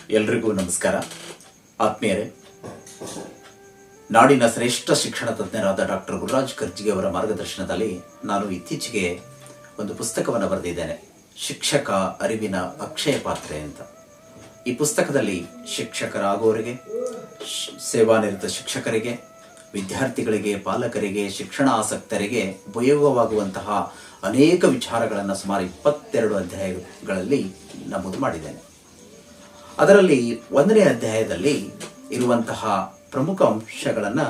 ಎಲ್ರಿಗೂ ನಮಸ್ಕಾರ. ಆತ್ಮೀಯರೇ, ನಾಡಿನ ಶ್ರೇಷ್ಠ ಶಿಕ್ಷಣ ತಜ್ಞರಾದ ಡಾಕ್ಟರ್ ಗುರುರಾಜ್ ಕರ್ಜಿಗೆ ಅವರ ಮಾರ್ಗದರ್ಶನದಲ್ಲಿ ನಾನು ಇತ್ತೀಚೆಗೆ ಒಂದು ಪುಸ್ತಕವನ್ನು ಬರೆದಿದ್ದೇನೆ, ಶಿಕ್ಷಕ ಅರಿವಿನ ಅಕ್ಷಯ ಪಾತ್ರೆ ಅಂತ. ಈ ಪುಸ್ತಕದಲ್ಲಿ ಶಿಕ್ಷಕರಾಗುವವರಿಗೆ, ಸೇವಾನಿರತ ಶಿಕ್ಷಕರಿಗೆ, ವಿದ್ಯಾರ್ಥಿಗಳಿಗೆ, ಪಾಲಕರಿಗೆ, ಶಿಕ್ಷಣ ಆಸಕ್ತರಿಗೆ ಉಪಯೋಗವಾಗುವಂತಹ ಅನೇಕ ವಿಚಾರಗಳನ್ನು ಸುಮಾರು 22 ಅಧ್ಯಾಯಗಳಲ್ಲಿ ನಮೂದು ಮಾಡಿದ್ದೇನೆ. ಅದರಲ್ಲಿ 1ನೇ ಅಧ್ಯಾಯದಲ್ಲಿ ಇರುವಂತಹ ಪ್ರಮುಖ ಅಂಶಗಳನ್ನು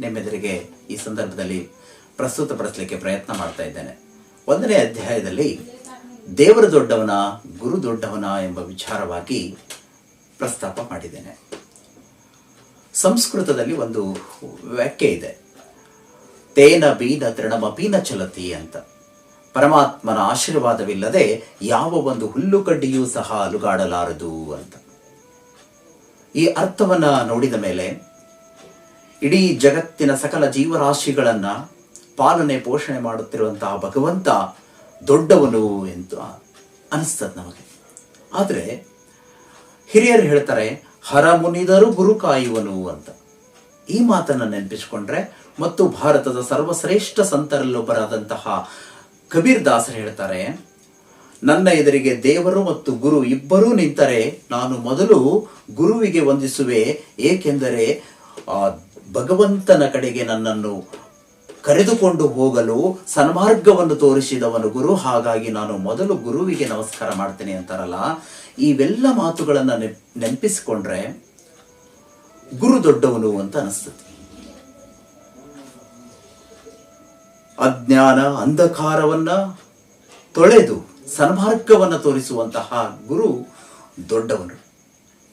ನಿಮ್ಮೆದುರಿಗೆ ಈ ಸಂದರ್ಭದಲ್ಲಿ ಪ್ರಸ್ತುತಪಡಿಸಲಿಕ್ಕೆ ಪ್ರಯತ್ನ ಮಾಡ್ತಾ ಇದ್ದೇನೆ. 1ನೇ ಅಧ್ಯಾಯದಲ್ಲಿ ದೇವರು ದೊಡ್ಡವನ, ಗುರು ದೊಡ್ಡವನ ಎಂಬ ವಿಚಾರವಾಗಿ ಪ್ರಸ್ತಾಪ ಮಾಡಿದ್ದೇನೆ. ಸಂಸ್ಕೃತದಲ್ಲಿ ಒಂದು ವ್ಯಾಖ್ಯೆ ಇದೆ, ತೇನ ಬೀನ ತೃಣಮಪೀನ ಚಲತಿ ಅಂತ. ಪರಮಾತ್ಮನ ಆಶೀರ್ವಾದವಿಲ್ಲದೆ ಯಾವ ಒಂದು ಹುಲ್ಲುಕಡ್ಡಿಯೂ ಸಹ ಅಲುಗಾಡಲಾರದು ಅಂತ. ಈ ಅರ್ಥವನ್ನ ನೋಡಿದ ಮೇಲೆ ಇಡೀ ಜಗತ್ತಿನ ಸಕಲ ಜೀವರಾಶಿಗಳನ್ನ ಪಾಲನೆ ಪೋಷಣೆ ಮಾಡುತ್ತಿರುವಂತಹ ಭಗವಂತ ದೊಡ್ಡವನು ಅಂತ ಅನಿಸ್ತದೆ ನಮಗೆ. ಆದರೆ ಹಿರಿಯರು ಹೇಳ್ತಾರೆ, ಹರ ಮುನಿದರು ಗುರು ಕಾಯುವನು ಅಂತ. ಈ ಮಾತನ್ನು ನೆನಪಿಸಿಕೊಂಡ್ರೆ, ಮತ್ತು ಭಾರತದ ಸರ್ವಶ್ರೇಷ್ಠ ಸಂತರಲ್ಲೊಬ್ಬರಾದಂತಹ ಕಬೀರ್ ದಾಸರು ಹೇಳ್ತಾರೆ, ನನ್ನ ಎದುರಿಗೆ ದೇವರು ಮತ್ತು ಗುರು ಇಬ್ಬರೂ ನಿಂತರೆ ನಾನು ಮೊದಲು ಗುರುವಿಗೆ ವಂದಿಸುವೆ, ಏಕೆಂದರೆ ಭಗವಂತನ ಕಡೆಗೆ ನನ್ನನ್ನು ಕರೆದುಕೊಂಡು ಹೋಗಲು ಸನ್ಮಾರ್ಗವನ್ನು ತೋರಿಸಿದವನು ಗುರು, ಹಾಗಾಗಿ ನಾನು ಮೊದಲು ಗುರುವಿಗೆ ನಮಸ್ಕಾರ ಮಾಡ್ತೇನೆ ಅಂತಾರಲ್ಲ. ಇವೆಲ್ಲ ಮಾತುಗಳನ್ನು ನೆನಪಿಸಿಕೊಂಡ್ರೆ ಗುರು ದೊಡ್ಡವನು ಅಂತ ಅನಿಸ್ತದೆ. ಅಜ್ಞಾನ ಅಂಧಕಾರವನ್ನ ತೊಳೆದು ಸನ್ಮಾರ್ಗವನ್ನು ತೋರಿಸುವಂತಹ ಗುರು ದೊಡ್ಡವನು.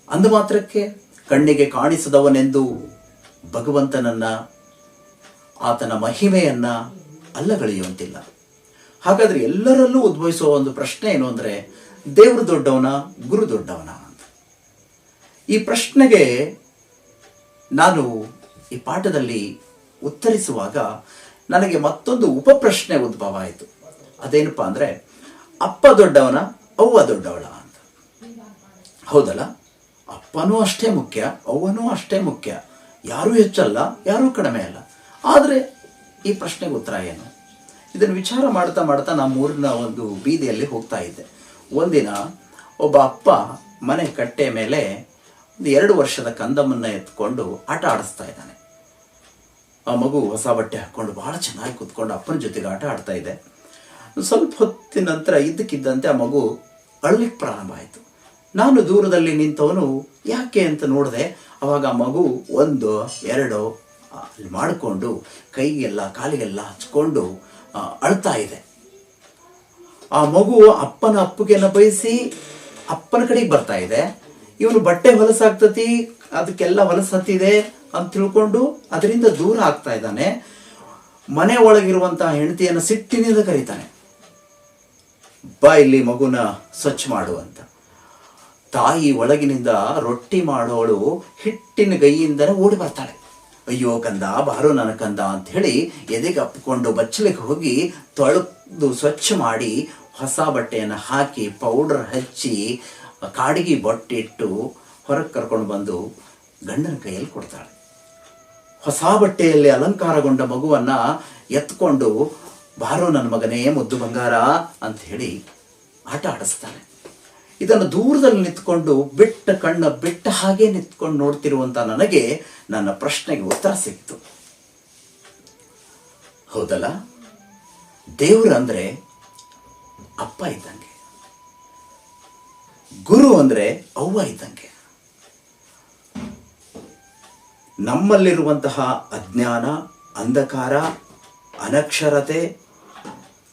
ಅಂದ ಮಾತ್ರಕ್ಕೆ ಕಣ್ಣಿಗೆ ಕಾಣಿಸದವನೆಂದು ಭಗವಂತನನ್ನ, ಆತನ ಮಹಿಮೆಯನ್ನ ಅಲ್ಲಗಳೆಯುವಂತಿಲ್ಲ. ಹಾಗಾದ್ರೆ ಎಲ್ಲರಲ್ಲೂ ಉದ್ಭವಿಸುವ ಒಂದು ಪ್ರಶ್ನೆ ಏನು ಅಂದ್ರೆ, ದೇವರು ದೊಡ್ಡವನ, ಗುರು ದೊಡ್ಡವನ ಅಂತ. ಈ ಪ್ರಶ್ನೆಗೆ ನಾನು ಈ ಪಾಠದಲ್ಲಿ ಉತ್ತರಿಸುವಾಗ ನನಗೆ ಮತ್ತೊಂದು ಉಪಪ್ರಶ್ನೆ ಉದ್ಭವ ಆಯಿತು. ಅದೇನಪ್ಪ ಅಂದ್ರೆ, ಅಪ್ಪ ದೊಡ್ಡವನ, ಅವ್ವ ದೊಡ್ಡವಳ ಅಂತ. ಹೌದಲ್ಲ, ಅಪ್ಪನೂ ಅಷ್ಟೇ ಮುಖ್ಯ, ಅವ್ವನೂ ಅಷ್ಟೇ ಮುಖ್ಯ. ಯಾರೂ ಹೆಚ್ಚಲ್ಲ, ಯಾರೂ ಕಡಿಮೆ ಅಲ್ಲ. ಆದರೆ ಈ ಪ್ರಶ್ನೆಗೆ ಉತ್ತರ ಏನು? ಇದನ್ನು ವಿಚಾರ ಮಾಡ್ತಾ ಮಾಡ್ತಾ ನಮ್ಮೂರಿನ ಒಂದು ಬೀದಿಯಲ್ಲಿ ಹೋಗ್ತಾ ಇದ್ದೆ. ಒಂದಿನ ಒಬ್ಬ ಅಪ್ಪ ಮನೆ ಕಟ್ಟೆ ಮೇಲೆ ಒಂದು 2 ವರ್ಷದ ಕಂದಮ್ಮನ್ನ ಎತ್ಕೊಂಡು ಆಟ ಆಡಿಸ್ತಾ ಇದ್ದಾನೆ. ಆ ಮಗು ಹೊಸ ಬಟ್ಟೆ ಹಾಕ್ಕೊಂಡು ಬಹಳ ಚೆನ್ನಾಗಿ ಕೂತ್ಕೊಂಡು ಅಪ್ಪನ ಜೊತೆಗೆ ಆಟ ಆಡ್ತಾ ಇದೆ. ಸ್ವಲ್ಪ ಹೊತ್ತಿನ ನಂತರ ಇದ್ದಕ್ಕಿದ್ದಂತೆ ಆ ಮಗು ಅಳಲಿಕ್ಕೆ ಪ್ರಾರಂಭ ಆಯಿತು. ನಾನು ದೂರದಲ್ಲಿ ನಿಂತವನು ಯಾಕೆ ಅಂತ ನೋಡಿದೆ. ಅವಾಗ ಆ ಮಗು 1, 2 ಅಲ್ಲಿ ಮಾಡಿಕೊಂಡು ಕೈಗೆಲ್ಲ ಕಾಲಿಗೆಲ್ಲ ಹಚ್ಕೊಂಡು ಅಳ್ತಾ ಇದೆ. ಆ ಮಗು ಅಪ್ಪನ ಅಪ್ಪಗೆನ ಬಯಸಿ ಅಪ್ಪನ ಕಡೆಗೆ ಬರ್ತಾ ಇದೆ. ಇವನು ಬಟ್ಟೆ ಹೊಲಸಾಗ್ತತಿ, ಅದಕ್ಕೆಲ್ಲ ಹೊಲಸತ್ತಿದೆ ಅಂತ ತಿಳ್ಕೊಂಡು ಅದರಿಂದ ದೂರ ಆಗ್ತಾ ಇದ್ದಾನೆ. ಮನೆ ಒಳಗಿರುವಂತಹ ಹೆಂಡತಿಯನ್ನು ಸಿಟ್ಟಿನಿಂದ ಕರೀತಾನೆ, ಬಾ ಇಲ್ಲಿ ಮಗುನ ಸ್ವಚ್ಛ ಮಾಡು ಅಂತ. ತಾಯಿ ಒಳಗಿನಿಂದ ರೊಟ್ಟಿ ಮಾಡೋಳು ಹಿಟ್ಟಿನ ಗೈಯಿಂದನೇ ಓಡಿ ಬರ್ತಾಳೆ. ಅಯ್ಯೋ ಕಂದ, ಬಾರೋ ನನ್ನ ಕಂದ ಅಂತ ಹೇಳಿ ಎದೆಗೆ ಅಪ್ಪಿಕೊಂಡು ಬಚ್ಚಲಿಕ್ಕೆ ಹೋಗಿ ತೊಳೆದು ಸ್ವಚ್ಛ ಮಾಡಿ ಹೊಸ ಬಟ್ಟೆಯನ್ನು ಹಾಕಿ ಪೌಡರ್ ಹಚ್ಚಿ ಕಾಡಿಗೆ ಬೊಟ್ಟಿಟ್ಟು ಹೊರಗೆ ಕರ್ಕೊಂಡು ಬಂದು ಗಂಡನ ಕೈಯಲ್ಲಿ ಕೊಡ್ತಾಳೆ. ಹೊಸ ಬಟ್ಟೆಯಲ್ಲಿ ಅಲಂಕಾರಗೊಂಡ ಮಗುವನ್ನ ಎತ್ಕೊಂಡು ಬಾರೋ ನನ್ನ ಮಗನೇ ಮುದ್ದು ಬಂಗಾರ ಅಂತ ಹೇಳಿ ಆಟ ಆಡಿಸ್ತಾನೆ. ಇದನ್ನು ದೂರದಲ್ಲಿ ನಿಂತ್ಕೊಂಡು ಬಿಟ್ಟ ಕಣ್ಣ ಬಿಟ್ಟ ಹಾಗೆ ನಿಂತ್ಕೊಂಡು ನೋಡ್ತಿರುವಂತ ನನಗೆ ನನ್ನ ಪ್ರಶ್ನೆಗೆ ಉತ್ತರ ಸಿಕ್ತು. ಹೌದಲ್ಲ, ದೇವರು ಅಂದ್ರೆ ಅಪ್ಪ ಇದ್ದಂಗೆ, ಗುರು ಅಂದ್ರೆ ಅವ್ವ ಇದ್ದಂಗೆ. ನಮ್ಮಲ್ಲಿರುವಂತಹ ಅಜ್ಞಾನ, ಅಂಧಕಾರ, ಅನಕ್ಷರತೆ,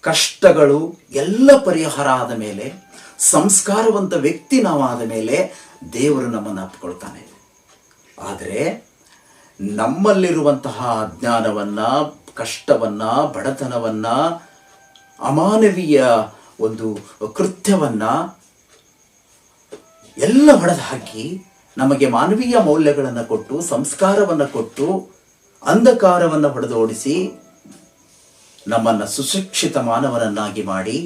ಕಷ್ಟಗಳು ಎಲ್ಲ ಪರಿಹಾರ ಆದ ಮೇಲೆ, ಸಂಸ್ಕಾರವಂತ ವ್ಯಕ್ತಿ ನಾವಾದ ಮೇಲೆ ದೇವರು ನಮ್ಮನ್ನು ಅಪ್ಪಿಕೊಳ್ತಾನೆ. ಆದರೆ ನಮ್ಮಲ್ಲಿರುವಂತಹ ಅಜ್ಞಾನವನ್ನ, ಕಷ್ಟವನ್ನ, ಬಡತನವನ್ನ, ಅಮಾನವೀಯ ಒಂದು ಕೃತ್ಯವನ್ನ ಎಲ್ಲ ಹೊಡೆದು ಹಾಕಿ ನಮಗೆ ಮಾನವೀಯ ಮೌಲ್ಯಗಳನ್ನು ಕೊಟ್ಟು, ಸಂಸ್ಕಾರವನ್ನು ಕೊಟ್ಟು, ಅಂಧಕಾರವನ್ನು ಹೊಡೆದೋಡಿಸಿ ನಮ್ಮನ್ನು ಸುಶಿಕ್ಷಿತ ಮಾನವನನ್ನಾಗಿ ಮಾಡಿ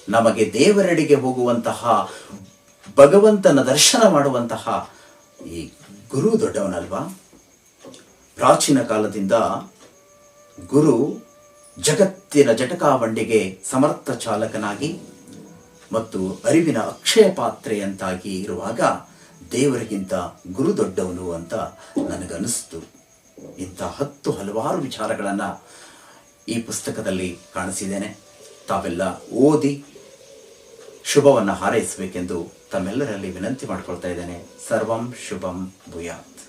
ನಮಗೆ ದೇವರೆಡೆಗೆ ಹೋಗುವಂತಹ ಭಗವಂತನ ದರ್ಶನ ಮಾಡುವಂತಹ ಈ ಗುರು ದೊಡ್ಡವನಲ್ವಾ? ಪ್ರಾಚೀನ ಕಾಲದಿಂದ ಗುರು ಜಗತ್ತಿನ ಜಟಕಾವಂಡಿಗೆ ಸಮರ್ಥ ಚಾಲಕನಾಗಿ ಮತ್ತು ಅರಿವಿನ ಅಕ್ಷಯ ಪಾತ್ರೆಯಂತಾಗಿ ಇರುವಾಗ ದೇವರಿಗಿಂತ ಗುರು ದೊಡ್ಡವನು ಅಂತ ನನಗನ್ನಿಸ್ತು. ಇಂಥ ಹಲವಾರು ವಿಚಾರಗಳನ್ನು ಈ ಪುಸ್ತಕದಲ್ಲಿ ಕಾಣಿಸಿದ್ದೇನೆ. ತಾವೆಲ್ಲ ಓದಿ ಶುಭವನ್ನು ಹಾರೈಸಬೇಕೆಂದು ತಮ್ಮೆಲ್ಲರಲ್ಲಿ ವಿನಂತಿ ಮಾಡಿಕೊಳ್ತಾ ಇದ್ದೇನೆ. ಸರ್ವಂ ಶುಭಂ ಭೂಯಾತ್.